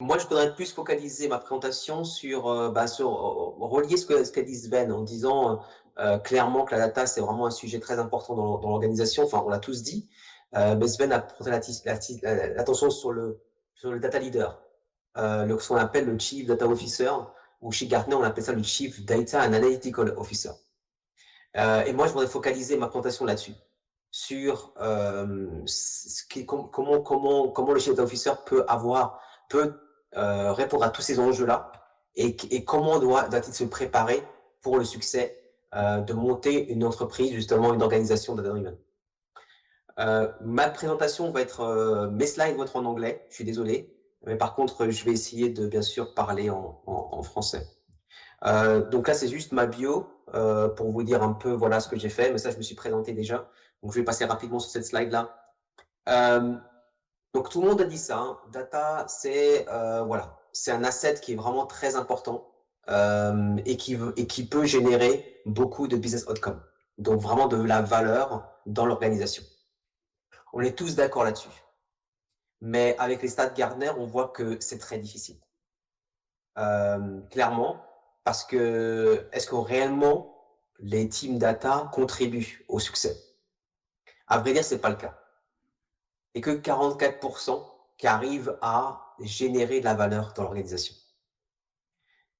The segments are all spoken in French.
Moi, je voudrais plus focaliser ma présentation sur, relier ce qu'a dit Sven en disant clairement que la data, c'est vraiment un sujet très important dans l'organisation. Enfin, on l'a tous dit. Mais Sven a porté l'attention sur le data leader, ce qu'on appelle le Chief Data Officer, ou chez Gartner, on appelle ça le Chief Data and Analytical Officer. Et moi, je voudrais focaliser ma présentation là-dessus, sur comment le Chief Data Officer peut répondre à tous ces enjeux-là et comment doit-il se préparer pour le succès de monter une entreprise, justement une organisation data-driven. Ma présentation va être, mes slides vont être en anglais, je suis désolé, mais par contre, je vais essayer de bien sûr parler en français. Donc là, c'est juste ma bio pour vous dire un peu voilà ce que j'ai fait, mais ça, je me suis présenté déjà. Donc, je vais passer rapidement sur cette slide-là. Donc, tout le monde a dit ça, hein. Data, c'est voilà, c'est un asset qui est vraiment très important et qui peut générer beaucoup de business outcomes. Donc, vraiment de la valeur dans l'organisation. On est tous d'accord là-dessus. Mais avec les stats Gartner, on voit que c'est très difficile. Clairement, parce que est-ce que réellement les teams data contribuent au succès? À vrai dire, c'est pas le cas. Et que 44% qui arrivent à générer de la valeur dans l'organisation.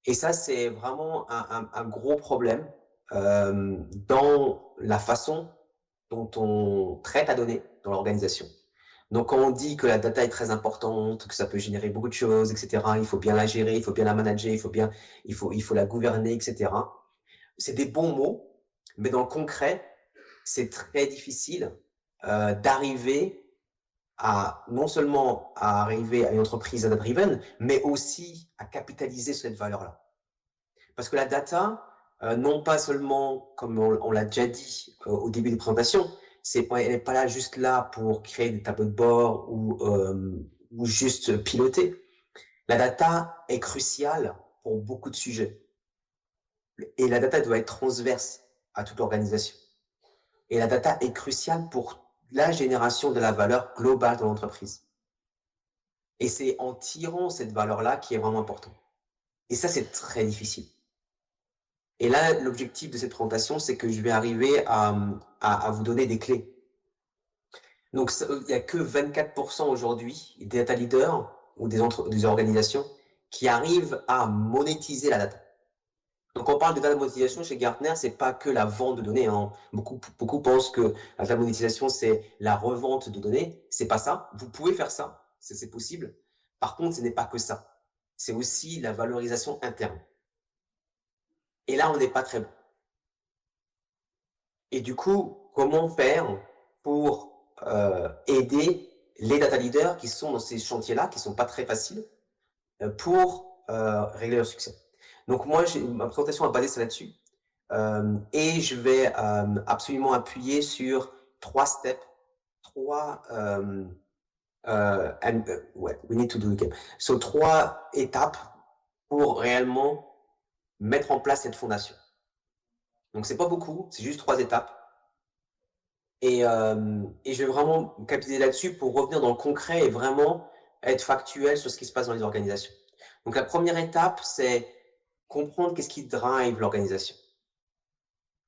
Et ça, c'est vraiment un gros problème dans la façon dont on traite la donnée dans l'organisation. Donc, quand on dit que la data est très importante, que ça peut générer beaucoup de choses, etc., il faut bien la gérer, il faut bien la manager, il faut la gouverner, etc. C'est des bons mots, mais dans le concret, c'est très difficile d'arriver à non seulement à arriver à une entreprise data-driven, mais aussi à capitaliser cette valeur-là. Parce que la data, non pas seulement, comme on l'a déjà dit au début des présentations, elle n'est pas là juste là pour créer des tableaux de bord ou juste piloter. La data est cruciale pour beaucoup de sujets. Et la data doit être transverse à toute l'organisation. Et la data est cruciale pour la génération de la valeur globale de l'entreprise. Et c'est en tirant cette valeur-là qui est vraiment important. Et ça, c'est très difficile. Et là, l'objectif de cette présentation, c'est que je vais arriver à vous donner des clés. Donc, il n'y a que 24% aujourd'hui des data leaders ou des organisations qui arrivent à monétiser la data. Donc, quand on parle de data monétisation chez Gartner, c'est pas que la vente de données, hein. Beaucoup pensent que la data monétisation, c'est la revente de données. C'est pas ça. Vous pouvez faire ça. C'est possible. Par contre, ce n'est pas que ça. C'est aussi la valorisation interne. Et là, on n'est pas très bon. Et du coup, comment faire pour aider les data leaders qui sont dans ces chantiers-là, qui sont pas très faciles, pour régler leur succès. Donc moi, ma présentation est basée là-dessus et je vais absolument appuyer sur 3 steps, 3 we need to do again. So 3 étapes pour réellement mettre en place cette fondation. Donc c'est pas beaucoup, c'est juste 3 étapes. Et je vais vraiment capitaliser là-dessus pour revenir dans le concret et vraiment être factuel sur ce qui se passe dans les organisations. Donc la première étape, c'est comprendre qu'est-ce qui drive l'organisation.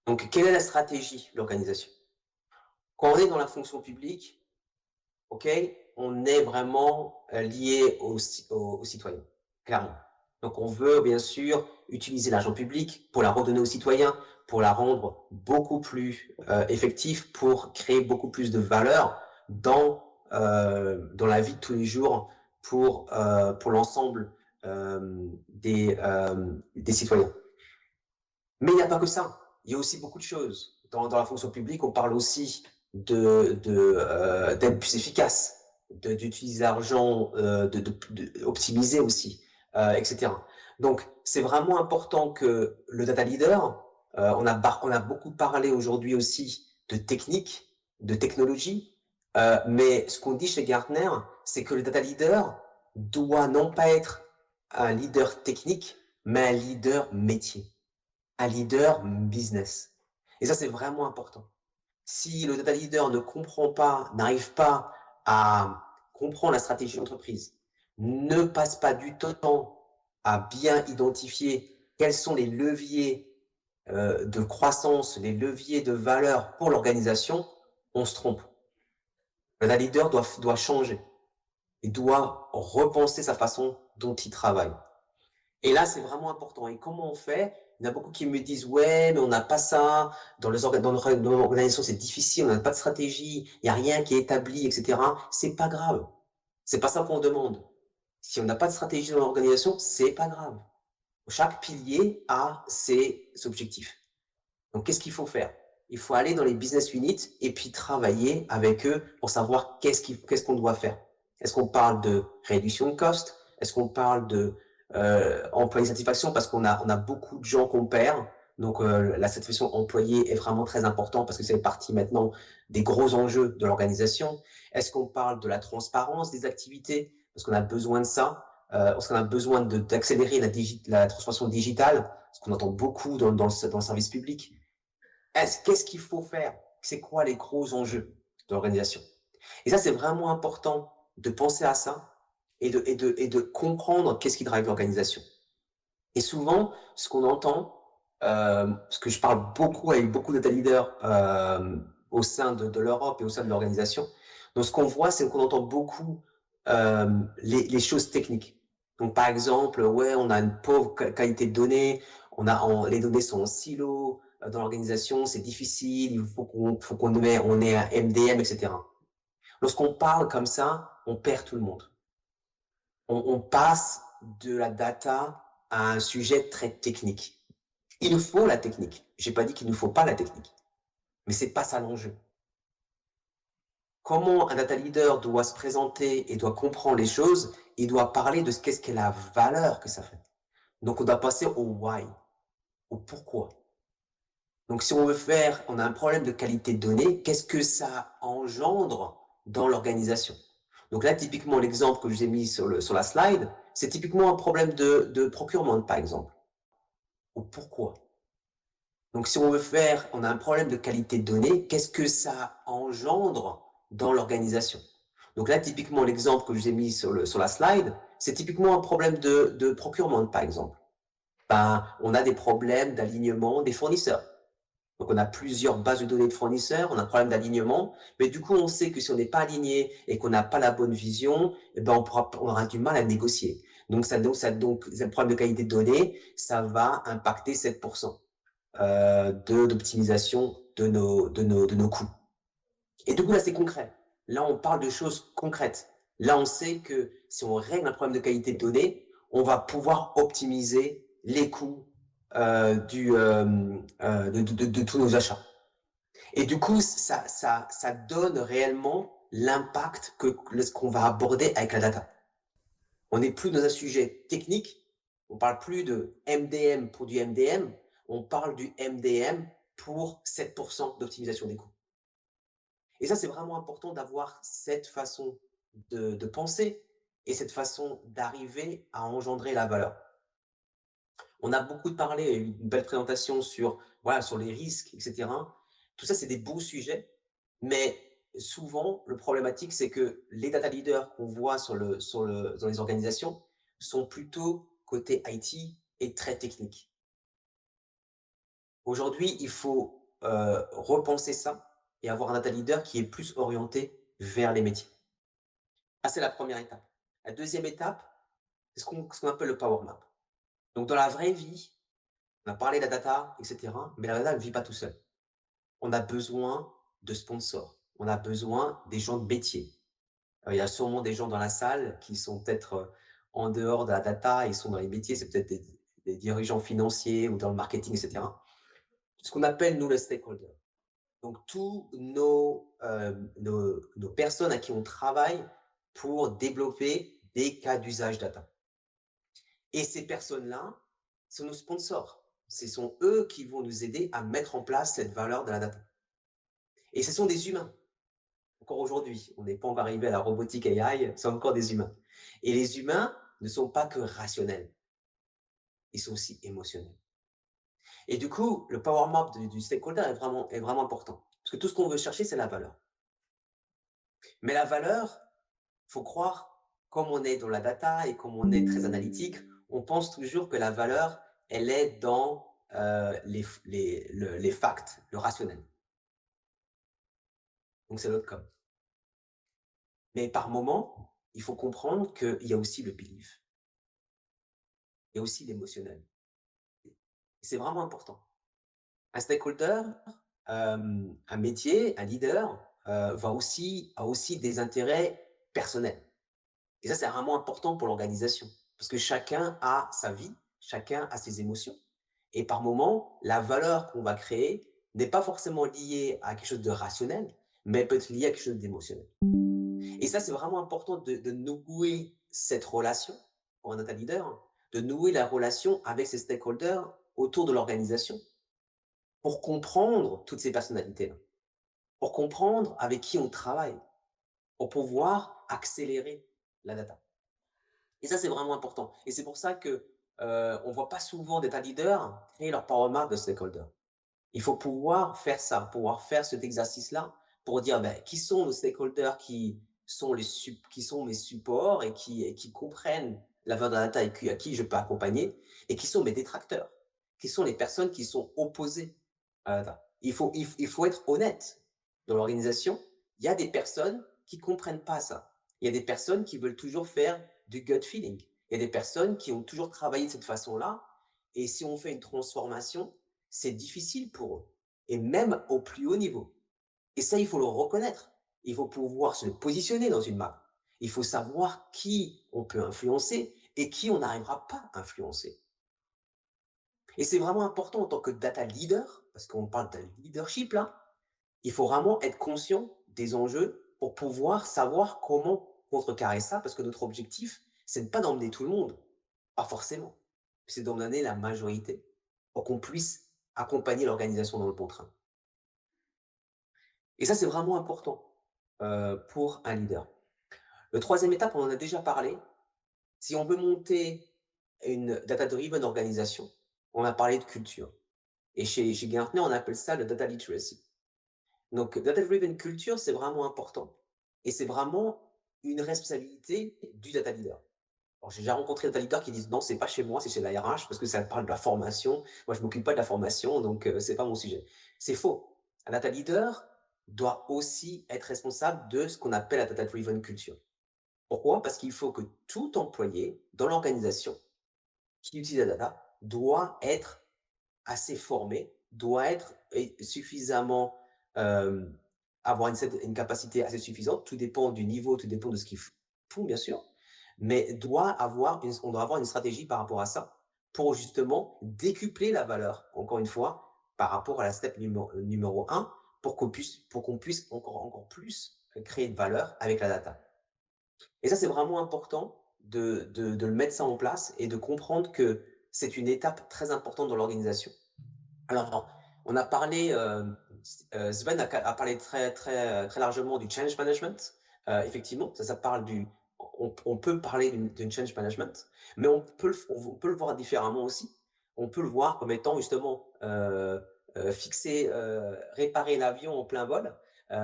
Donc quelle est la stratégie de l'organisation? Quand on est dans la fonction publique, ok, on est vraiment lié aux citoyens, clairement. Donc on veut bien sûr utiliser l'argent public pour la redonner aux citoyens, pour la rendre beaucoup plus effective, pour créer beaucoup plus de valeur dans la vie de tous les jours pour l'ensemble des citoyens. Mais il n'y a pas que ça. Il y a aussi beaucoup de choses. Dans la fonction publique, on parle aussi d'être plus efficace, d'utiliser l'argent, optimiser aussi, etc. Donc, c'est vraiment important que le data leader, on a beaucoup parlé aujourd'hui aussi de technique, de technologie, mais ce qu'on dit chez Gartner, c'est que le data leader doit non pas être un leader technique, mais un leader métier, un leader business. Et ça, c'est vraiment important. Si le data leader ne comprend pas, n'arrive pas à comprendre la stratégie d'entreprise, ne passe pas du temps à bien identifier quels sont les leviers de croissance, les leviers de valeur pour l'organisation, on se trompe. Le leader doit changer. Il doit repenser sa façon dont il travaille. Et là, c'est vraiment important. Et comment on fait? Il y en a beaucoup qui me disent, ouais, mais on n'a pas ça. Dans l'organisation, c'est difficile, on n'a pas de stratégie, il n'y a rien qui est établi, etc. C'est pas grave. C'est pas ça qu'on demande. Si on n'a pas de stratégie dans l'organisation, c'est pas grave. Chaque pilier a ses objectifs. Donc, qu'est-ce qu'il faut faire? Il faut aller dans les business units et puis travailler avec eux pour savoir qu'est-ce qu'on doit faire. Est-ce qu'on parle de réduction de cost? Est-ce qu'on parle de employé satisfaction? Parce qu'on a beaucoup de gens qu'on perd. Donc, la satisfaction employée est vraiment très importante parce que c'est partie maintenant des gros enjeux de l'organisation. Est-ce qu'on parle de la transparence des activités? Parce qu'on a besoin de ça. Parce qu'on a besoin d'accélérer la transformation digitale, ce qu'on entend beaucoup dans le service public. Qu'est-ce qu'il faut faire? C'est quoi les gros enjeux de l'organisation? Et ça, c'est vraiment important de penser à ça et de comprendre qu'est-ce qui drive l'organisation. Et souvent, ce qu'on entend, parce que je parle beaucoup avec beaucoup de leaders au sein de l'Europe et au sein de l'organisation, donc ce qu'on voit, c'est qu'on entend beaucoup les choses techniques. Donc par exemple, ouais, on a une pauvre qualité de données, les données sont en silo, dans l'organisation, c'est difficile, il faut qu'on ait un MDM, etc. Lorsqu'on parle comme ça, on perd tout le monde. On passe de la data à un sujet très technique. Il nous faut la technique. J'ai pas dit qu'il ne faut pas la technique, mais c'est pas ça l'enjeu. Comment un data leader doit se présenter et doit comprendre les choses, il doit parler de qu'est-ce qu'est la valeur que ça fait. Donc on doit passer au why, au pourquoi. Donc si on veut faire, on a un problème de qualité de données, qu'est-ce que ça engendre dans l'organisation? Donc là, typiquement, l'exemple que je vous ai mis sur la slide, c'est typiquement un problème de procurement, par exemple. Ou pourquoi? Donc si on veut faire, on a un problème de qualité de données, qu'est-ce que ça engendre dans l'organisation? Donc là, typiquement, l'exemple que je vous ai mis sur la slide, c'est typiquement un problème de procurement, par exemple. Ben, on a des problèmes d'alignement des fournisseurs. Donc, on a plusieurs bases de données de fournisseurs, on a un problème d'alignement, mais du coup, on sait que si on n'est pas aligné et qu'on n'a pas la bonne vision, eh ben, on aura du mal à négocier. Donc, le problème de qualité de données, ça va impacter 7% d'optimisation de nos coûts. Et du coup, là, c'est concret. Là, on parle de choses concrètes. Là, on sait que si on règle un problème de qualité de données, on va pouvoir optimiser les coûts de tous nos achats. Et du coup, ça donne réellement l'impact qu'on va aborder avec la data. On n'est plus dans un sujet technique, on ne parle plus de MDM pour du MDM, on parle du MDM pour 7% d'optimisation des coûts. Et ça, c'est vraiment important d'avoir cette façon de penser et cette façon d'arriver à engendrer la valeur. On a beaucoup parlé, une belle présentation sur les risques, etc. Tout ça, c'est des beaux sujets, mais souvent, le problématique, c'est que les data leaders qu'on voit dans les organisations sont plutôt côté IT et très techniques. Aujourd'hui, il faut repenser ça et avoir un data leader qui est plus orienté vers les métiers. Ça, c'est la première étape. La deuxième étape, c'est ce qu'on appelle le power map. Donc, dans la vraie vie, on a parlé de la data, etc., mais la data ne vit pas tout seul. On a besoin de sponsors. On a besoin des gens de métier. Il y a sûrement des gens dans la salle qui sont peut-être en dehors de la data, ils sont dans les métiers, c'est peut-être des dirigeants financiers ou dans le marketing, etc. Ce qu'on appelle, nous, le stakeholder. Donc, tous nos personnes à qui on travaille pour développer des cas d'usage data. Et ces personnes-là sont nos sponsors. Ce sont eux qui vont nous aider à mettre en place cette valeur de la data. Et ce sont des humains. Encore aujourd'hui, on n'est pas encore arrivé à la robotique AI, ce sont encore des humains. Et les humains ne sont pas que rationnels, ils sont aussi émotionnels. Et du coup, le power map du stakeholder est vraiment important. Parce que tout ce qu'on veut chercher, c'est la valeur. Mais la valeur, il faut croire comme on est dans la data et comme on est très analytique, on pense toujours que la valeur, elle est dans les facts, le rationnel. Donc c'est l'autre com. Mais par moment, il faut comprendre qu'il y a aussi le belief, il y a aussi l'émotionnel. C'est vraiment important. Un stakeholder, un métier, un leader, a aussi des intérêts personnels. Et ça, c'est vraiment important pour l'organisation, parce que chacun a sa vie, chacun a ses émotions. Et par moment, la valeur qu'on va créer n'est pas forcément liée à quelque chose de rationnel, mais elle peut être liée à quelque chose d'émotionnel. Et ça, c'est vraiment important de nouer cette relation pour un data leader, de nouer la relation avec ses stakeholders autour de l'organisation pour comprendre toutes ces personnalités-là, pour comprendre avec qui on travaille, pour pouvoir accélérer la data. Et ça, c'est vraiment important. Et c'est pour ça que on ne voit pas souvent data leaders créer leur power map de stakeholders. Il faut pouvoir faire ça, pouvoir faire cet exercice-là pour dire ben, qui sont nos stakeholders qui sont mes supports et qui comprennent la valeur de la data et à qui je peux accompagner, et qui sont mes détracteurs, qui sont les personnes qui sont opposées à la data. Il faut être honnête. Dans l'organisation, il y a des personnes qui ne comprennent pas ça. Il y a des personnes qui veulent toujours faire du gut feeling. Il y a des personnes qui ont toujours travaillé de cette façon-là, et si on fait une transformation, c'est difficile pour eux, et même au plus haut niveau. Et ça, il faut le reconnaître. Il faut pouvoir se positionner dans une map. Il faut savoir qui on peut influencer et qui on n'arrivera pas à influencer. Et c'est vraiment important en tant que data leader, parce qu'on parle de leadership là, il faut vraiment être conscient des enjeux pour pouvoir savoir comment contrecarrer ça, parce que notre objectif, c'est de pas d'emmener tout le monde, pas forcément, c'est d'emmener la majorité pour qu'on puisse accompagner l'organisation dans le bon train. Et ça, c'est vraiment important pour un leader. Le troisième étape, on en a déjà parlé. Si on veut monter une data-driven organisation, on a parlé de culture. Et chez Gartner, on appelle ça le data literacy. Donc, data-driven culture, c'est vraiment important. Et c'est vraiment une responsabilité du data leader. Alors, j'ai déjà rencontré des data leaders qui disent non, c'est pas chez moi, c'est chez la RH parce que ça parle de la formation. Moi, je m'occupe pas de la formation, donc c'est pas mon sujet. C'est faux. Un data leader doit aussi être responsable de ce qu'on appelle la data-driven culture. Pourquoi? Parce qu'il faut que tout employé dans l'organisation qui utilise la data doit être assez formé, doit être suffisamment, avoir une capacité assez suffisante. Tout dépend du niveau, tout dépend de ce qu'ils font, bien sûr, mais on doit avoir une stratégie par rapport à ça pour justement décupler la valeur, encore une fois, par rapport à la step numéro 1, pour qu'on puisse encore plus créer de valeur avec la data. Et ça, c'est vraiment important de le mettre ça en place et de comprendre que c'est une étape très importante dans l'organisation. Alors, on a parlé, Sven a parlé très largement du change management. Effectivement, ça parle on peut parler d'une change management, mais on peut le voir différemment aussi. On peut le voir comme étant justement réparer l'avion en plein vol.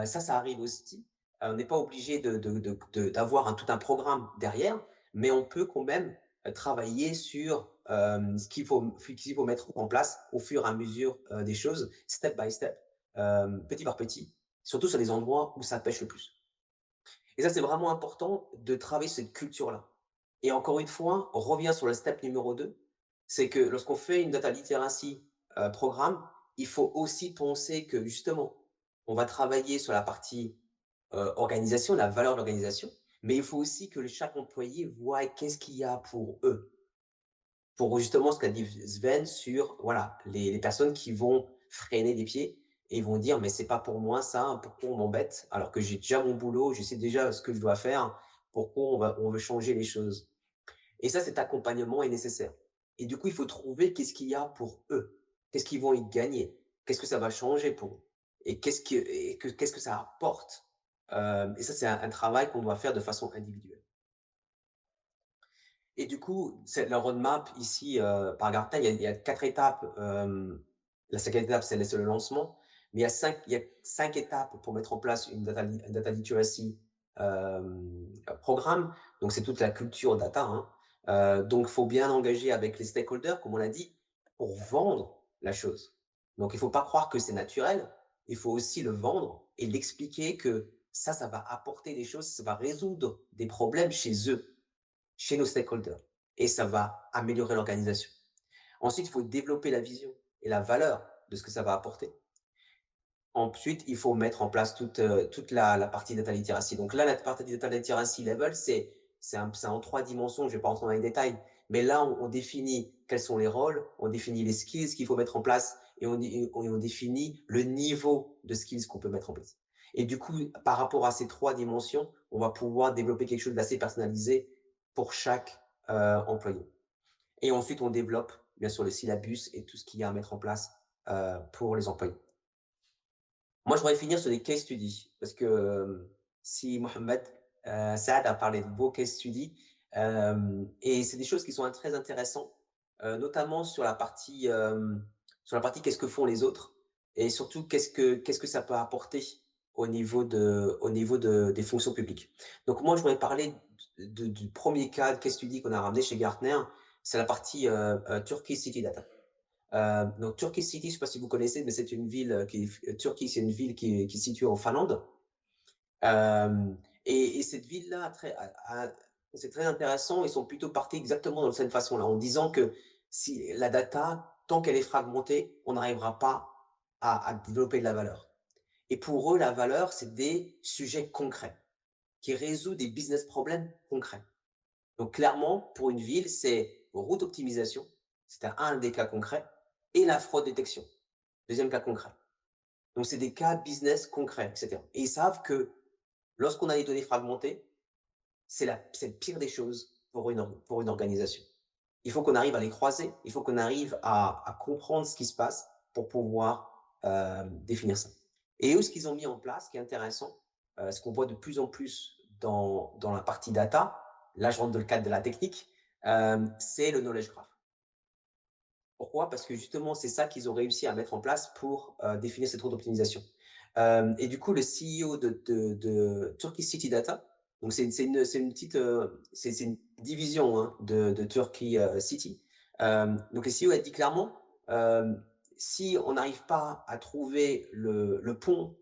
Ça arrive aussi. On n'est pas obligé d'avoir tout un programme derrière, mais on peut quand même travailler sur ce qu'il faut mettre en place au fur et à mesure des choses, step by step, petit par petit, surtout sur les endroits où ça pêche le plus. Et ça, c'est vraiment important de travailler cette culture-là. Et encore une fois, on revient sur le step numéro 2, c'est que lorsqu'on fait une data literacy programme, il faut aussi penser que justement, on va travailler sur la partie organisation, la valeur de l'organisation, mais il faut aussi que chaque employé voit qu'est-ce qu'il y a pour eux. Pour justement ce qu'a dit Sven sur voilà, les personnes qui vont freiner des pieds et vont dire mais c'est pas pour moi ça, pourquoi on m'embête alors que j'ai déjà mon boulot, je sais déjà ce que je dois faire, pourquoi on veut changer les choses. Et ça, cet accompagnement est nécessaire. Et du coup, il faut trouver qu'est-ce qu'il y a pour eux, qu'est-ce qu'ils vont y gagner, qu'est-ce que ça va changer pour eux et qu'est-ce que ça apporte. Et ça, c'est un travail qu'on doit faire de façon individuelle. Et du coup, c'est la roadmap ici par Gartner, il y a 4 étapes. La cinquième étape, c'est le lancement. Mais il y a cinq étapes pour mettre en place une data literacy programme. Donc, c'est toute la culture data, hein. Donc, il faut bien engager avec les stakeholders, comme on l'a dit, pour vendre la chose. Donc, il ne faut pas croire que c'est naturel. Il faut aussi le vendre et l'expliquer que ça va apporter des choses, ça va résoudre des problèmes chez eux, chez nos stakeholders. Et ça va améliorer l'organisation. Ensuite, il faut développer la vision et la valeur de ce que ça va apporter. Ensuite, il faut mettre en place toute la partie data literacy. Donc là, la partie data literacy level, c'est en 3 dimensions, je ne vais pas rentrer dans les détails, mais là, on définit quels sont les rôles, on définit les skills qu'il faut mettre en place et on définit le niveau de skills qu'on peut mettre en place. Et du coup, par rapport à ces 3 dimensions, on va pouvoir développer quelque chose d'assez personnalisé pour chaque employé. Et ensuite, on développe bien sûr le syllabus et tout ce qu'il y a à mettre en place pour les employés. Moi, je voudrais finir sur des case studies parce que si Mohamed Saad a parlé de beaux case studies et c'est des choses qui sont très intéressantes, notamment sur la partie qu'est-ce que font les autres et surtout qu'est-ce que ça peut apporter des fonctions publiques. Donc moi, je voudrais parler du premier cas de case study qu'on a ramené chez Gartner, c'est la partie Turkey City Data. Donc Turkey City, je ne sais pas si vous connaissez, mais c'est une ville Turkey, c'est une ville qui est située en Finlande. Et cette ville-là, c'est très intéressant. Ils sont plutôt partis exactement de cette façon-là, en disant que si la data, tant qu'elle est fragmentée, on n'arrivera pas à développer de la valeur. Et pour eux, la valeur, c'est des sujets concrets qui résout des business problèmes concrets. Donc clairement, pour une ville, c'est route optimisation, c'est un des cas concrets, et la fraude détection, deuxième cas concret. Donc c'est des cas business concrets, etc. Et ils savent que lorsqu'on a des données fragmentées, c'est le pire des choses pour une organisation. Il faut qu'on arrive à les croiser, il faut qu'on arrive à comprendre ce qui se passe pour pouvoir définir ça. Et eux, ce qu'ils ont mis en place, ce qui est intéressant, ce qu'on voit de plus en plus dans la partie data, là je rentre dans le cadre de la technique, c'est le knowledge graph. Pourquoi? Parce que justement, c'est ça qu'ils ont réussi à mettre en place pour définir cette route d'optimisation. Et du coup, le CEO de Turkey City Data, donc c'est une petite, c'est une division hein, de Turkey City. Donc le CEO a dit clairement, si on n'arrive pas à trouver le pont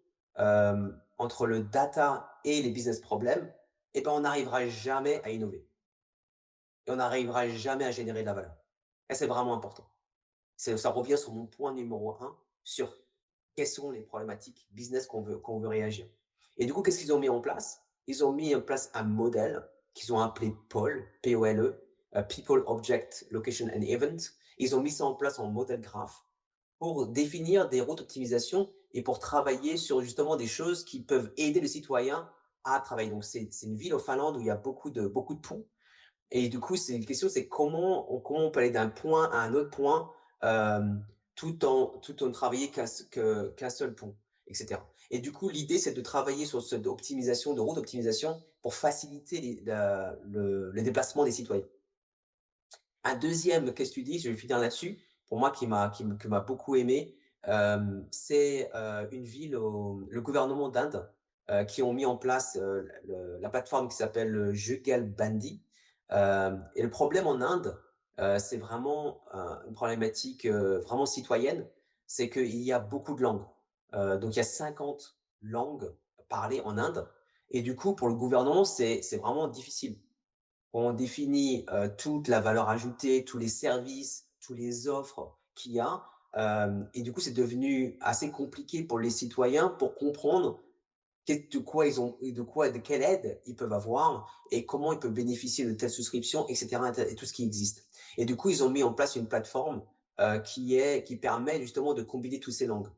entre le data et les business problèmes, eh ben on n'arrivera jamais à innover. Et on n'arrivera jamais à générer de la valeur. Et c'est vraiment important. Ça revient sur mon point numéro 1 sur quelles sont les problématiques business qu'on veut réagir. Et du coup, qu'est-ce qu'ils ont mis en place? Ils ont mis en place un modèle qu'ils ont appelé POLE, P-O-L-E, People, Object, Location and Event. Ils ont mis ça en place en modèle graph pour définir des routes d'optimisation et pour travailler sur justement des choses qui peuvent aider le citoyen à travailler. Donc, c'est une ville au Finlande où il y a beaucoup de ponts. Et du coup, c'est une question, c'est comment on peut aller d'un point à un autre point tout en travaillant qu'un seul pont, etc. Et du coup, l'idée, c'est de travailler sur cette optimisation, de route d'optimisation pour faciliter le déplacement des citoyens. Un deuxième case study, je vais finir là-dessus, pour moi qui m'a beaucoup aimé, c'est une ville, le gouvernement d'Inde, qui ont mis en place la plateforme qui s'appelle Jugalbandi. Et le problème en Inde, c'est vraiment une problématique vraiment citoyenne, c'est qu'il y a beaucoup de langues. Donc il y a 50 langues parlées en Inde. Et du coup, pour le gouvernement, c'est vraiment difficile. On définit toute la valeur ajoutée, tous les services, toutes les offres qu'il y a. Et du coup, c'est devenu assez compliqué pour les citoyens pour comprendre de quelle aide ils peuvent avoir et comment ils peuvent bénéficier de telles souscriptions, etc. et tout ce qui existe. Et du coup, ils ont mis en place une plateforme qui permet justement de combiner toutes ces langues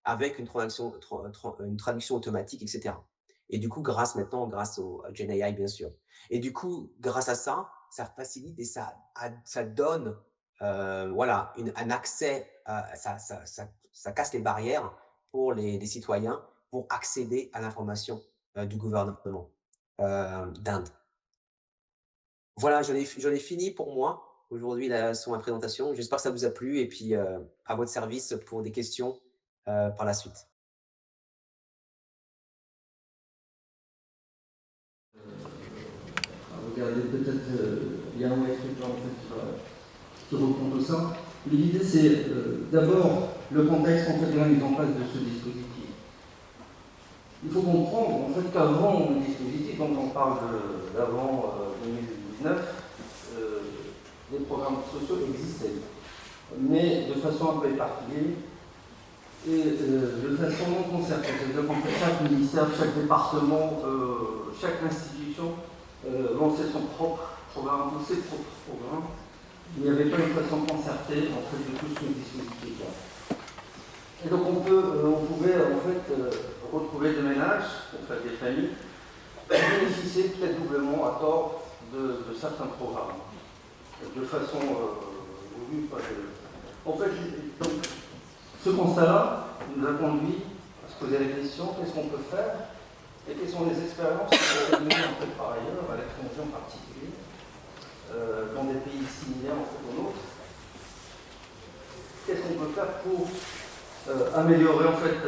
avec une traduction automatique, etc. Et du coup, grâce au GenAI, bien sûr. Et du coup, grâce à ça, ça facilite et ça donne voilà, un accès, ça casse les barrières pour les citoyens pour accéder à l'information du gouvernement d'Inde. Voilà, j'en ai fini pour moi aujourd'hui sur ma présentation. J'espère que ça vous a plu et puis à votre service pour des questions par la suite. regardez peut-être, il y a un white paper en fait qui reprend tout ça. L'idée c'est d'abord le contexte en fait de la mise en place de ce dispositif. Il faut comprendre en fait qu'avant le dispositif, donc on parle d'avant 2019, les programmes sociaux existaient, mais de façon un peu éparpillée et de façon non concertée. C'est-à-dire qu'en fait, chaque ministère, chaque département, chaque institution lançait son propre programme, ou ses propres programmes. Il n'y avait pas une façon concertée en fait, de tout ce dispositif-là. Et donc on pouvait en fait retrouver des ménages, en fait des familles, qui bénéficiaient peut-être doublement à tort de certains programmes, de façon voulue. En fait, donc, ce constat-là nous a conduit à se poser la question qu'est-ce qu'on peut faire et quelles sont les expériences qui ont été menées en fait, par ailleurs, à l'étranger en particulier, dans des pays similaires en fait, aux nôtres. Qu'est-ce qu'on peut faire pour améliorer en fait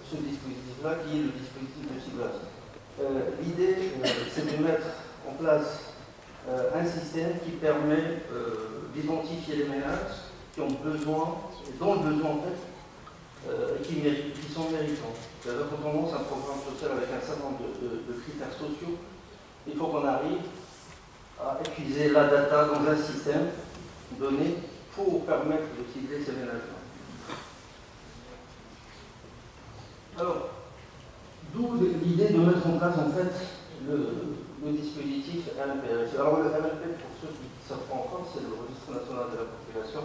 ce dispositif-là qui est le dispositif de ciblage. L'idée, c'est de mettre en place un système qui permet d'identifier les ménages qui ont besoin, et dont le besoin en fait, qui sont méritants. C'est-à-dire quand on lance un programme social avec un certain nombre de critères sociaux, il faut qu'on arrive à épuiser la data dans un système donné pour permettre de cibler ces ménages-là. Alors, d'où l'idée de mettre en place en fait le dispositif RNP. Alors le RNP, pour ceux qui ne savent pas encore, c'est le registre national de la population.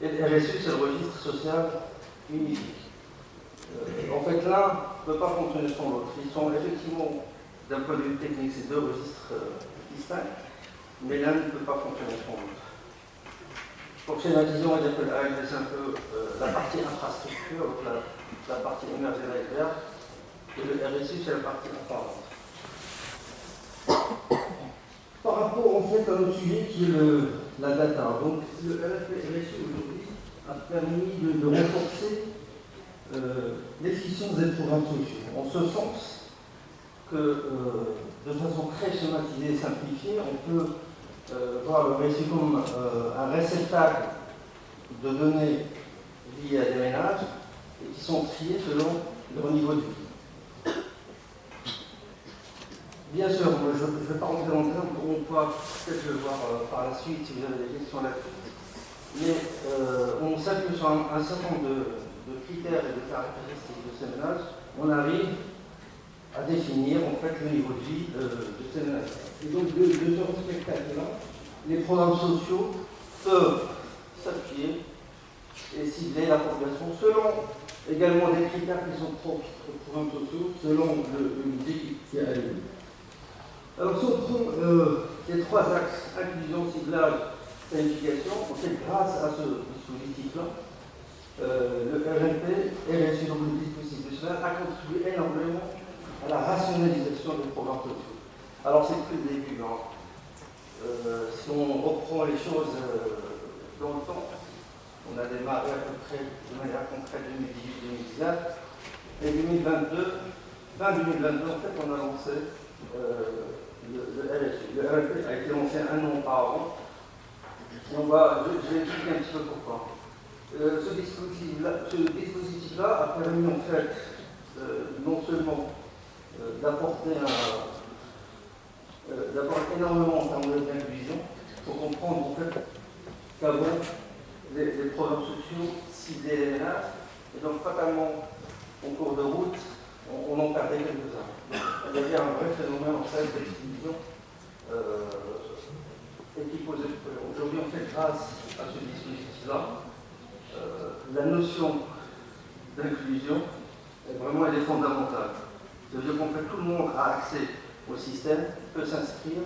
Et le RSU, c'est le registre social unifié. En fait, l'un ne peut pas fonctionner sans l'autre. Ils sont effectivement, d'un point de vue technique, ces deux registres distincts, mais l'un ne peut pas fonctionner sans l'autre. Pour schématiser, on va dire que le RNP, c'est un peu la partie infrastructure, la partie émergée d'iceberg, et le RSU, c'est la partie apparente. Par rapport en fait à notre sujet qui est la data, donc le RSU aujourd'hui a permis de renforcer l'efficience des programmes sociaux, en ce sens que de façon très schématisée et simplifiée, on peut voir le RSU comme un réceptacle de données liées à des ménages et qui sont triées selon leur niveau de vie. Bien sûr, moi, je ne vais pas rentrer dans le terme, on pourra peut-être le voir par la suite si vous avez des questions là-dessus. Mais on s'appuie sur un certain nombre de critères et de caractéristiques de ces ménages, on arrive à définir en fait le niveau de vie de ces ménages. Et donc de ce spectacle-là, les programmes sociaux peuvent s'appuyer et cibler la population selon également des critères qui sont propres aux programmes sociaux, selon le budget qui est alloué. Alors si on prend les trois axes, inclusion, ciblage, planification, en fait grâce à ce dispositif-là, le RNP, RSU, donc le dispositif de cela, a contribué énormément à la rationalisation des programmes sociaux. Alors c'est plus le début, hein. Si on reprend les choses dans le temps, on a démarré à peu près de manière concrète 2018-2019, et 2022, fin 2022, en fait, on a lancé le RSU. Le RNP a été lancé un an auparavant. Je vais expliquer un petit peu pourquoi. Ce dispositif-là a permis en fait non seulement d'apporter énormément en termes d'inclusion. Il faut comprendre en fait qu'avant les programmes sociaux ciblaient les ménages et donc fatalement en cours de route on en perdait quelques-uns. Il y avait un vrai phénomène en fait d'exclusion et qui posait aujourd'hui en fait grâce à ce dispositif-là la notion d'inclusion elle est fondamentale. C'est-à-dire qu'en fait tout le monde a accès au système, peut s'inscrire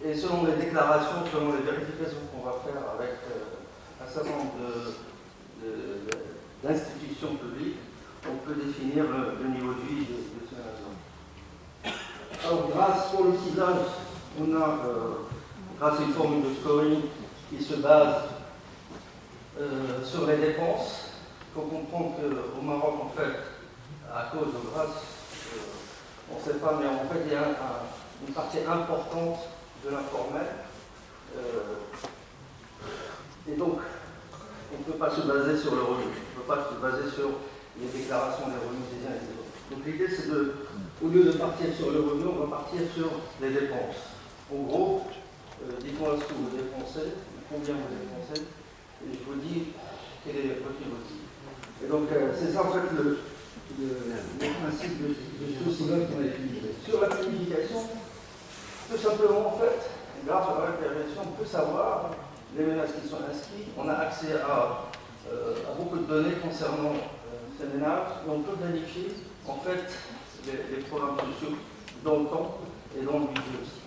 et selon les déclarations, selon les vérifications qu'on va faire avec un certain nombre d'institutions publiques, on peut définir le niveau de vie de ces agents. Alors grâce pour le ciblage, on a grâce à une formule de scoring qui se base sur les dépenses. Il faut comprendre qu'au Maroc, en fait, à cause de grâce, on ne sait pas, mais en fait, il y a une partie importante de l'informel. Et donc, on ne peut pas se baser sur le revenu. On ne peut pas se baser sur les déclarations des revenus des uns et des autres. Donc l'idée, c'est au lieu de partir sur le revenu, on va partir sur les dépenses. En gros, dites-moi ce que vous dépensez, combien vous dépensez, et je vous dis quel est votre niveau. Et donc, c'est ça en fait le principe de ce symbole qu'on a utilisé. Sur la planification, tout simplement, en fait, grâce à la planification, on peut savoir les ménages qui sont inscrits. On a accès à beaucoup de données concernant ces ménages et on peut planifier en fait les programmes sociaux dans le temps et dans le budget aussi.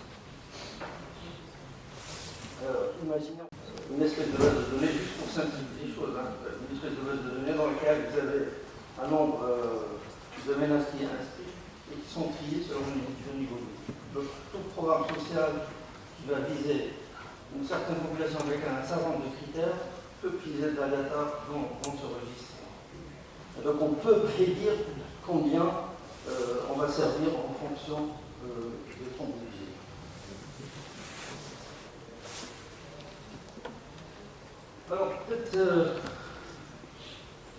Imaginons une espèce de base de données, juste pour simplifier les choses, une espèce de base de données dans laquelle vous avez un nombre de ménages qui est inscrit et qui sont triés selon le niveau de vie. Donc tout programme social qui va viser une certaine population avec un certain nombre de critères peut puiser de la data dans ce registre. Et donc on peut prédire combien on va servir en fonction de son budget. Alors peut-être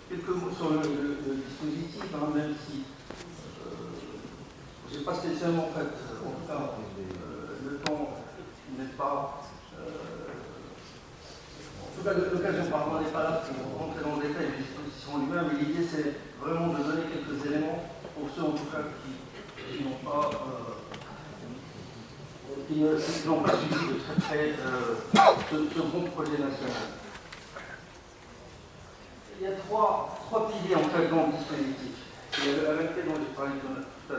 quelques mots sur le dispositif, même si je n'ai pas spécialement fait, en tout cas le temps n'est pas... en tout cas, l'occasion par n'est pas là pour rentrer dans le détail des dispositions lui-même, mais l'idée c'est vraiment de donner quelques éléments pour ceux en tout cas qui n'ont pas suivi de très près ce bon projet national. Il y a trois piliers en fait dans le dispositif. Il y a le RMP dont j'ai parlé tout à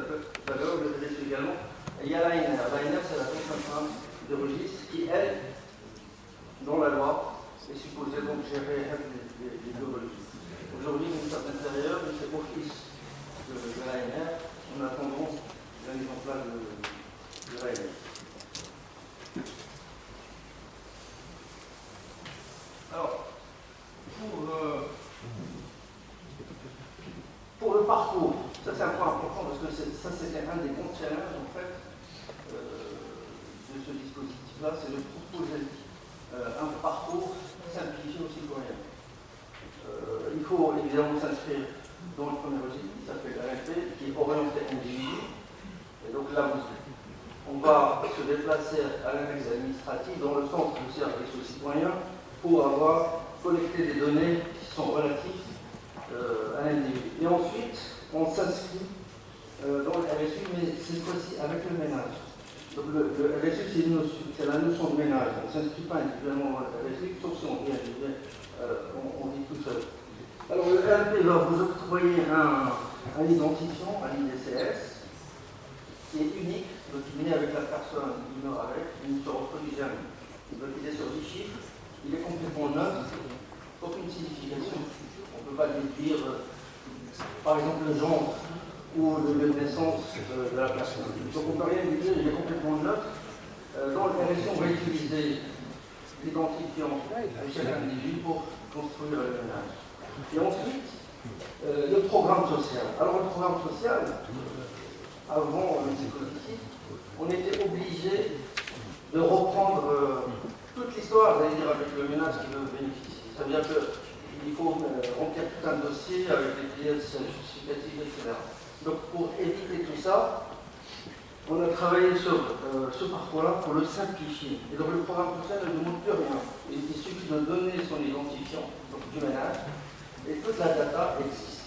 l'heure, le RSU également, et il y a l'ANR. L'ANR, c'est la contrainte de registre qui, elle, dans la loi, est supposée donc gérer les deux registres. Aujourd'hui, le ministère de l'Intérieur, il fait office de l'ANR, en attendant la mise en place de l'ANR. Alors, pour le parcours, ça c'est un point important parce que ça c'était un des grands challenges en fait de ce dispositif-là, c'est de proposer un parcours simplifié aux citoyens. Il faut évidemment s'inscrire dans le premier registre qui s'appelle RFP, qui est orienté individu. Et donc là, on va se déplacer à l'annexe administrative dans le centre de service aux citoyens pour avoir collecté des données qui sont relatives à l'individu. Et ensuite, on s'inscrit dans le RSU, mais cette fois-ci avec le ménage. Donc le RSU, c'est la notion de ménage. On ne s'inscrit pas individuellement dans le RSU, sauf si on vit tout seul. Alors le RLP va vous octroyer un identifiant, un IDCS, qui est unique, donc il est avec la personne, il meurt avec, il ne se reproduit jamais. Donc il est sur 10 chiffres, il est complètement neutre, aucune signification. On ne peut pas déduire, par exemple, le genre ou le lieu de naissance de la personne. Donc on ne peut rien déduire, il est complètement neutre. Dans le RSU, on va utiliser l'identifiant de chaque individu pour construire le ménage. Et ensuite, le programme social. Alors le programme social, avant le dispositif, on était obligé de reprendre toute l'histoire, j'allais dire, avec le ménage qui veut bénéficier. C'est-à-dire qu'il faut remplir tout un dossier avec les pièces justificatives, etc. Donc pour éviter tout ça, on a travaillé sur ce parcours-là pour le simplifier. Et donc le programme social ne demande plus rien. Il suffit de donner son identifiant donc, du ménage et toute la data existe.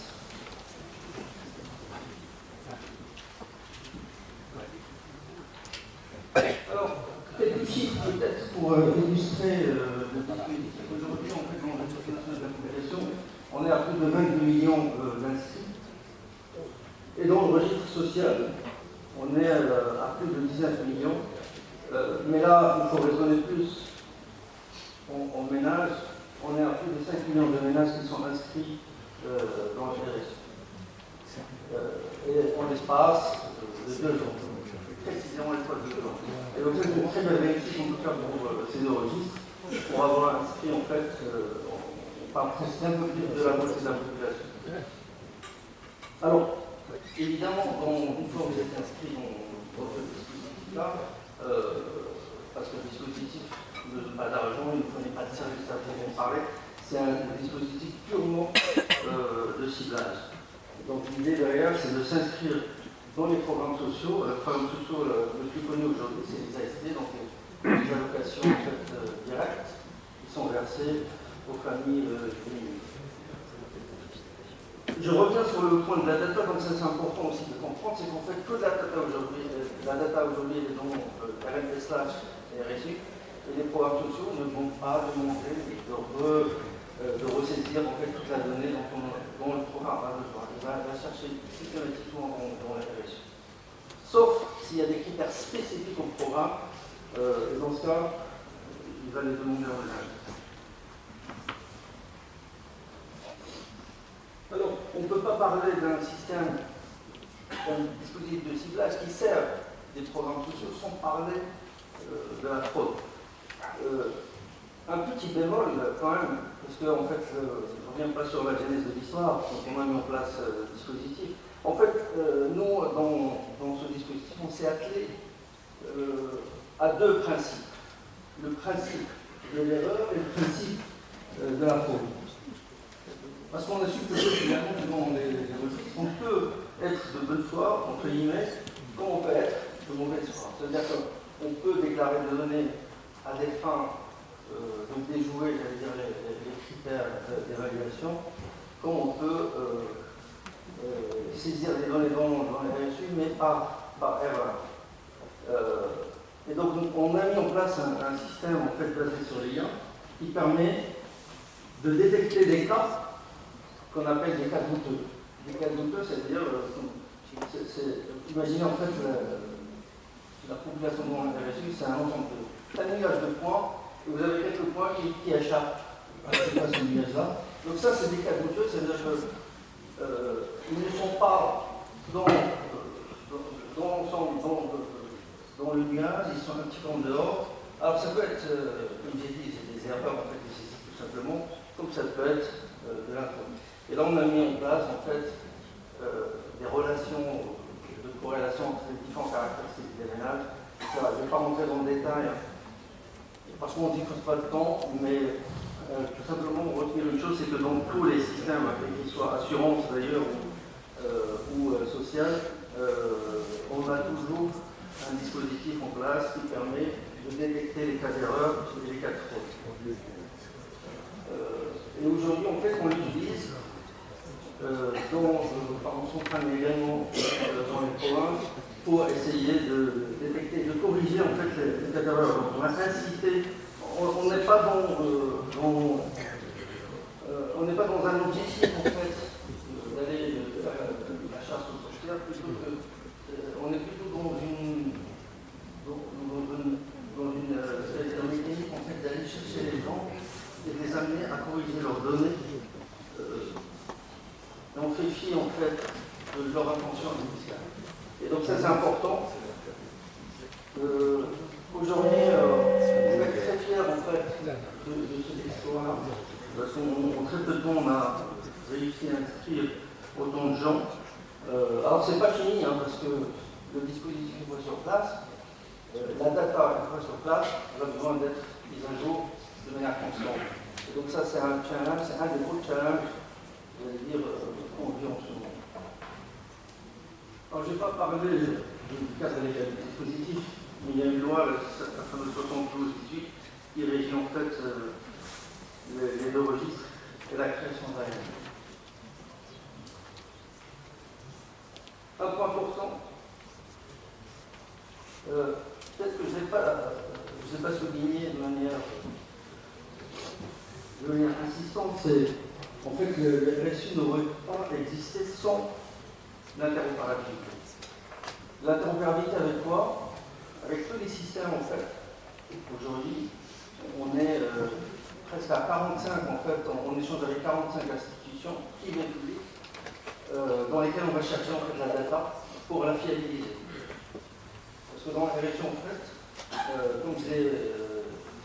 Alors, quelques chiffres peut-être pour illustrer le dispositif. Aujourd'hui, en fait, dans l'Institut national de la population, on est à plus de 22 millions d'inscrits. Et dans le registre social, on est à plus de 19 millions. Mais là, il faut raisonner plus en ménage. On est à plus de 5 millions de ménages qui sont inscrits dans le RSU. Et en l'espace de 2 jours. Précisément l'espace de 2 jours. Et donc c'est une très belle réussite en tout cas pour ces deux registres, pour avoir inscrit en fait, on parle presque un peu plus de la moitié de la population. Alors, évidemment, une fois que vous êtes inscrit dispositif-là, parce que le dispositif ne donne pas d'argent, il ne fournit pas de service à proprement parler, c'est un dispositif purement de ciblage. Donc l'idée derrière, c'est de s'inscrire dans les programmes sociaux. Les programmes sociaux le plus connu aujourd'hui, c'est les AST, donc les allocations en fait, directes, qui sont versées aux familles diminuées. Je reviens sur le point de la data, donc ça c'est important aussi de comprendre, c'est qu'en fait toute la data aujourd'hui est dans RNP slash et RSU, et les programmes sociaux ne vont pas demander de ressaisir en fait toute la donnée dont le programme a besoin. Il va chercher systématiquement dans la RSU. Sauf s'il y a des critères spécifiques au programme, et dans ce cas, il va les demander en ligne. Alors, on ne peut pas parler d'un système, d'un dispositif de ciblage qui sert des programmes sociaux sans parler de la fraude. Un petit bémol quand même, parce que en fait, je ne reviens pas sur la genèse de l'histoire, quand on a mis en place le dispositif. En fait, nous, dans ce dispositif, on s'est attelé à deux principes. Le principe de l'erreur et le principe de la fraude. Parce qu'on a su que finalement, dans les registres, on peut être de bonne foi, entre guillemets, comme on peut être de mauvaise foi. C'est-à-dire qu'on peut déclarer des données à des fins, donc déjouer, j'allais dire, les critères d'évaluation, comme on peut saisir des données dans les RSU, mais par erreur. Et donc, on a mis en place un système en fait, basé sur les liens qui permet de détecter des cas qu'on appelle des cas douteux. Des cas douteux, c'est-à-dire, imaginez en fait la population dont on est reçu, c'est un ensemble de nuage de points, et vous avez quelques points qui échappent à ce nuage-là. Donc ça, c'est des cas douteux, c'est-à-dire qu'ils ne sont pas dans l'ensemble, dans le nuage, ils sont un petit peu en dehors. Alors ça peut être, comme j'ai dit, c'est des erreurs en fait, tout simplement, comme ça peut être de l'info. Et là, on a mis en place, en fait, des relations de corrélation entre les différentes caractéristiques des ménages. Je ne vais pas rentrer dans le détail, parce qu'on ne dispose pas de temps, mais tout simplement, retenir une chose, c'est que dans tous les systèmes, qu'ils soient assurance d'ailleurs ou social, on a toujours un dispositif en place qui permet de détecter les cas d'erreur et les cas de fraude. Et aujourd'hui, en fait, on l'utilise on s'entraîne également dans les programmes pour essayer de détecter, de corriger en fait les cas d'erreur. On a incité, on n'est pas dans un objectif en fait d'aller faire la chasse aux sorcières, plutôt que on est plutôt dans un mécanisme en fait d'aller chercher les gens et de les amener à corriger leurs données. Et on fait fi en fait de leur intention initiale. Et donc ça c'est important. Aujourd'hui, on est très fiers en fait de cette histoire. Parce qu'en très peu de temps on a réussi à inscrire autant de gens. Alors c'est pas fini hein, parce que le dispositif une fois sur place, la data une fois sur place, elle a besoin d'être mise à jour de manière constante. Et donc ça c'est un challenge, c'est un des gros challenges, j'allais dire, qu'on vit en ce moment. Alors je ne vais pas parler du cadre légal du dispositif, mais il y a une loi, la fameuse 72-18, qui régit en fait les deux registres et la création d'ARN. Un point important, peut-être que je n'ai pas souligné de manière insistante, c'est en fait le RSU n'aurait pas existé sans l'interopérabilité. L'interopérabilité avec quoi? Avec tous les systèmes en fait. Aujourd'hui, on est presque à 45 en fait, on échange avec 45 institutions privées et publiques dans lesquelles on va chercher en fait la data pour la fiabiliser. Parce que dans la direction en fait, comme je l'ai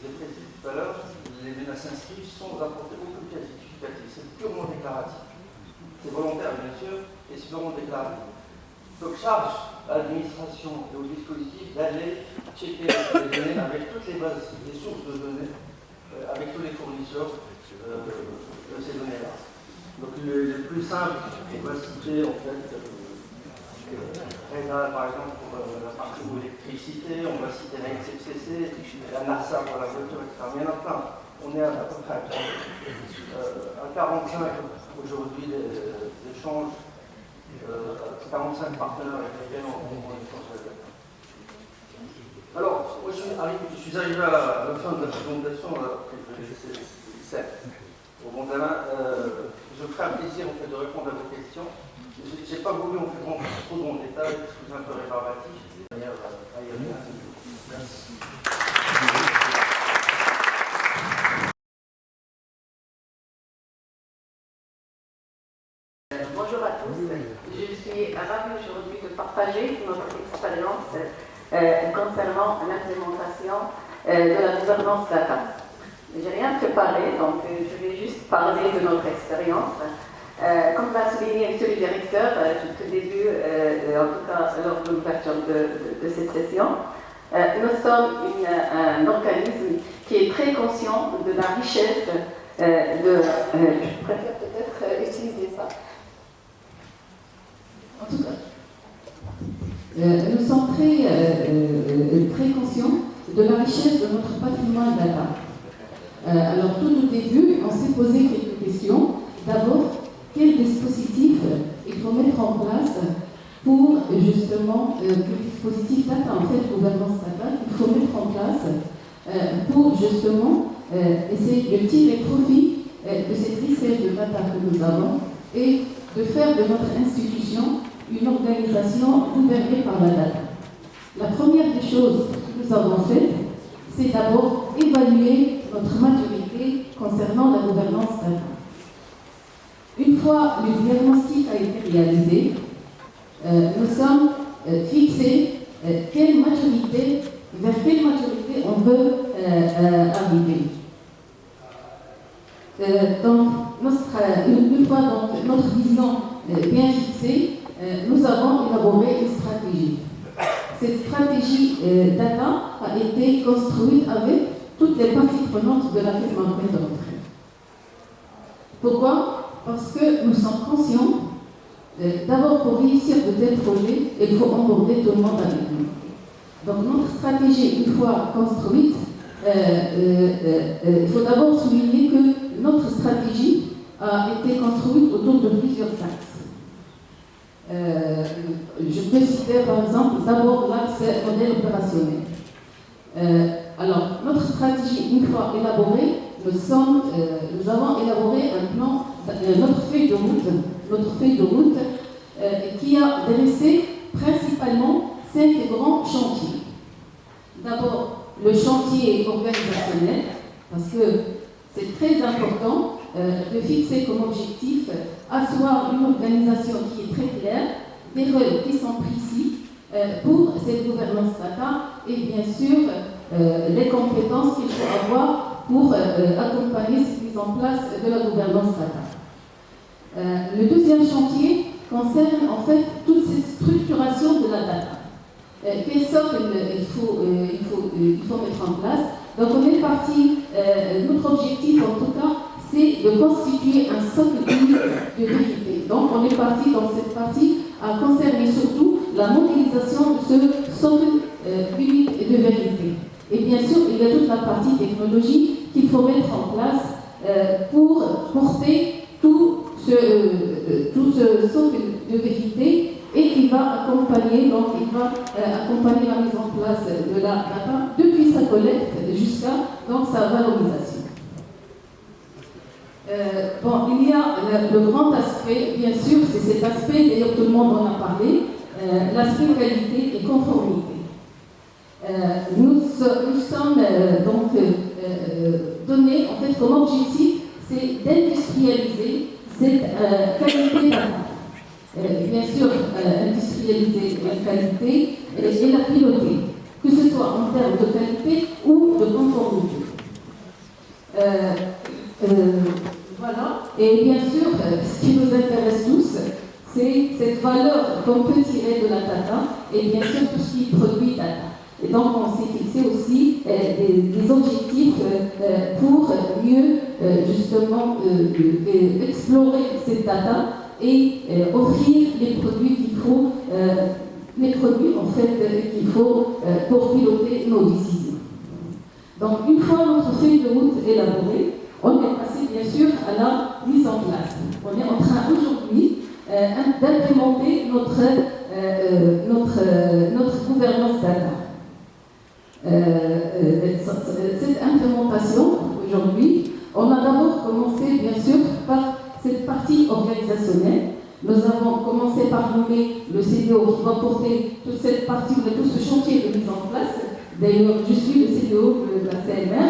précisé tout à l'heure, les menaces inscrites sans apporter aucune pièce justificative. C'est purement déclaratif. C'est volontaire bien sûr, et c'est purement déclaratif. Donc charge à l'administration et au dispositif d'aller checker les données avec toutes les bases, les sources de données, avec tous les fournisseurs de ces données-là. Donc le plus simple, on va citer en fait RENA par exemple pour la partie de l'électricité, on va citer la NCFCC, la NASA pour la voiture, etc. Il y en a plein. On est à peu près à 45 aujourd'hui d'échanges, 45 partenaires avec lesquels on échange la data. Alors, moi je suis arrivé à la fin de la présentation, alors que je vais laisser au bon Alain. Je me ferai un plaisir en fait, de répondre à vos questions. Je n'ai pas voulu en fait, rentrer trop dans le détail, parce que c'est un peu rébarbatif. D'ailleurs, à y revenir. Merci. Bonjour à tous. Je suis ravie aujourd'hui de partager notre expérience concernant l'implémentation de la gouvernance data. Je n'ai rien préparé, donc je vais juste parler de notre expérience. Comme l'a souligné Monsieur le directeur, tout au début, en tout cas lors de l'ouverture de cette session, nous sommes un organisme qui est très conscient de la richesse je préfère peut-être utiliser ça. En tout cas, nous sommes très conscients de la richesse de notre patrimoine data. Alors tout au début, on s'est posé quelques questions. D'abord, quel dispositif il faut mettre en place pour justement, quel dispositif data, en fait, gouvernance data, il faut mettre en place pour justement essayer de tirer profit de cette richesse de data que nous avons et de faire de notre institution une organisation gouvernée par la data. La première des choses que nous avons faites, c'est d'abord évaluer notre maturité concernant la gouvernance data. Une fois le diagnostic a été réalisé, nous sommes fixés vers quelle maturité on veut arriver. Donc, une fois notre vision bien fixée, nous avons élaboré une stratégie. Cette stratégie data a été construite avec toutes les parties prenantes de la caisse bancaire de l'entrée. Pourquoi? Parce que nous sommes conscients, d'abord pour réussir de tels projets, il faut emborder tout le monde avec nous. Donc notre stratégie, une fois construite, il faut d'abord souligner que notre stratégie a été construite autour de plusieurs axes. Je peux citer par exemple d'abord l'axe modèle opérationnel. Alors, notre stratégie, une fois élaborée, nous avons élaboré un plan, notre feuille de route qui a dressé principalement 5 grands chantiers. D'abord, le chantier organisationnel, parce que c'est très important de fixer comme objectif asseoir une organisation qui est très claire, des rôles qui sont précis pour cette gouvernance data et bien sûr les compétences qu'il faut avoir pour accompagner cette mise en place de la gouvernance data. Le deuxième chantier concerne en fait toute cette structuration de la data. Quel socle il faut mettre en place. Donc on est parti, notre objectif en tout cas, c'est de constituer un socle unique de vérité. Donc on est parti dans cette partie à concerner surtout la modélisation de ce socle unique de vérité. Et bien sûr, il y a toute la partie technologie qu'il faut mettre en place pour porter tout ce socle de vérité et qui va accompagner, accompagner la mise en place de la data depuis sa collecte jusqu'à sa valorisation. Il y a le grand aspect, bien sûr, c'est cet aspect, d'ailleurs tout le monde en a parlé, l'aspect qualité et conformité. Nous sommes donc donnés en fait comme objectif, c'est d'industrialiser cette qualité data. Bien sûr, industrialiser la qualité et la piloter, que ce soit en termes de qualité ou de conformité. Voilà, et bien sûr, ce qui nous intéresse tous, c'est cette valeur qu'on peut tirer de la data et bien sûr tout ce qui est produit data. Et donc on s'est fixé aussi des objectifs pour mieux justement explorer cette data et offrir les produits qu'il faut, qu'il faut pour piloter nos décisions. Donc une fois notre feuille de route élaborée, on est passé bien sûr à la mise en place. On est en train aujourd'hui d'implémenter notre gouvernance data. Cette implémentation, aujourd'hui, on a d'abord commencé, bien sûr, par cette partie organisationnelle. Nous avons commencé par nommer le CDO qui va porter toute cette partie, tout ce chantier de mise en place. D'ailleurs, je suis le CDO de la CMR.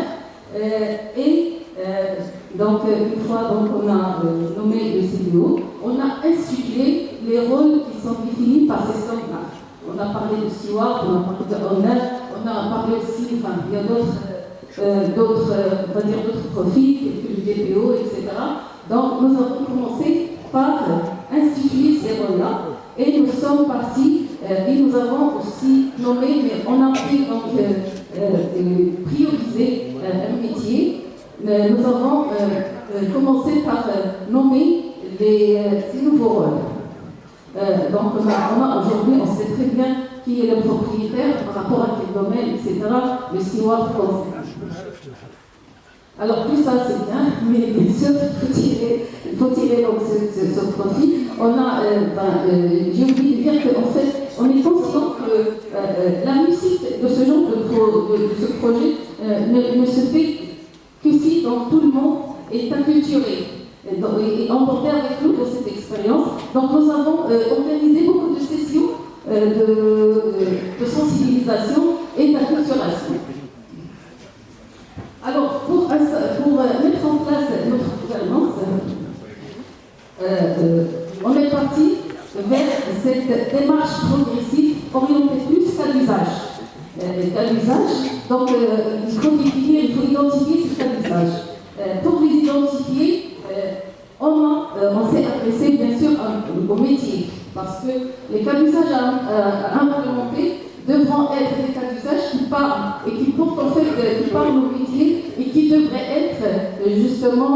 Donc, une fois on a nommé le CDO, on a institué les rôles qui sont définis par ces standards. On a parlé de steward, on a parlé de owner, on a parlé aussi, il y a d'autres profils, le DPO, etc. Donc, nous avons commencé par instituer ces rôles-là et nous sommes partis et nous avons aussi nommé, mais on a pris donc prioriser un métier. Nous avons commencé par nommer ces nouveaux rôles. Donc aujourd'hui, on sait très bien qui est le propriétaire par rapport à quel domaine, etc. Le steward conseil. Alors tout ça c'est bien, mais bien sûr il faut tirer donc ce profit. On a, j'ai oublié de dire qu'en fait, on est conscient que la réussite de ce genre de ce projet ne se fait que si donc, tout le monde est acculturé et emporté avec nous de cette expérience. Donc nous avons organisé beaucoup de sessions de sensibilisation et d'acculturation. Alors, pour mettre en place notre gouvernance, on est parti vers cette démarche progressive orientée plus qu'à l'usage. Donc, il faut identifier ce qu'à l'usage. Pour les identifier, on s'est adressé bien sûr au métier, parce que les cas d'usage à implémenter devront être des cas d'usage qui parlent et qui portent en fait, qui parlent au métier et qui devraient être justement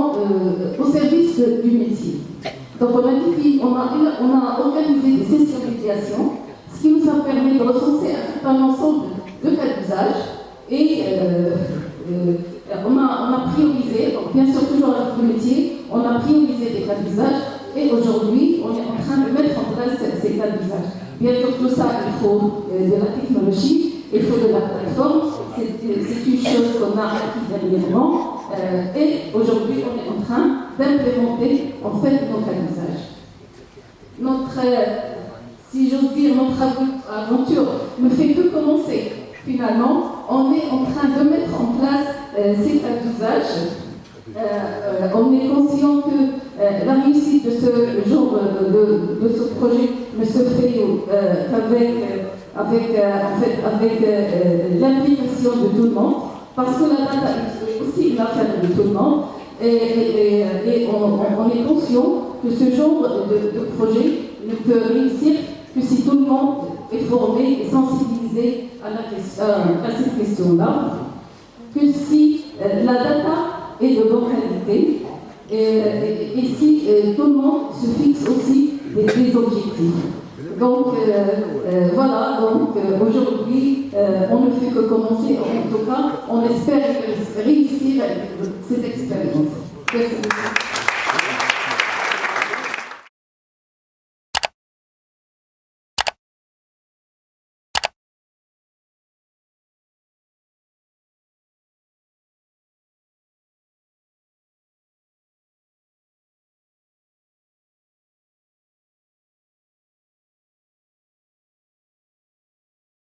au service du métier. Donc on a organisé des sessions de médiation, ce qui nous a permis de recenser un certain ensemble de cas d'usage et on a priorisé, donc bien sûr toujours avec le métier, on a priorisé des cas d'usage et aujourd'hui on est en train de mettre en place ces cas d'usage. Bien sûr, tout ça, il faut de la technologie, il faut de la plateforme, c'est une chose qu'on a acquis dernièrement et aujourd'hui on est en train d'implémenter en fait nos cas d'usage. Si j'ose dire, notre aventure ne fait que commencer. Finalement, on est en train de mettre en place ces cas d'usage. On est conscient que la réussite de ce genre de ce projet ne se fait qu'avec l'implication de tout le monde, parce que la data est aussi une affaire de tout le monde, et on est conscient que ce genre de projet ne peut réussir que si tout le monde est formé et sensibilisé à cette question-là, que si la data est de bonne qualité, et si tout le monde se fixe aussi des objectifs. Donc voilà, aujourd'hui on ne fait que commencer, en tout cas on espère réussir cette expérience. Merci.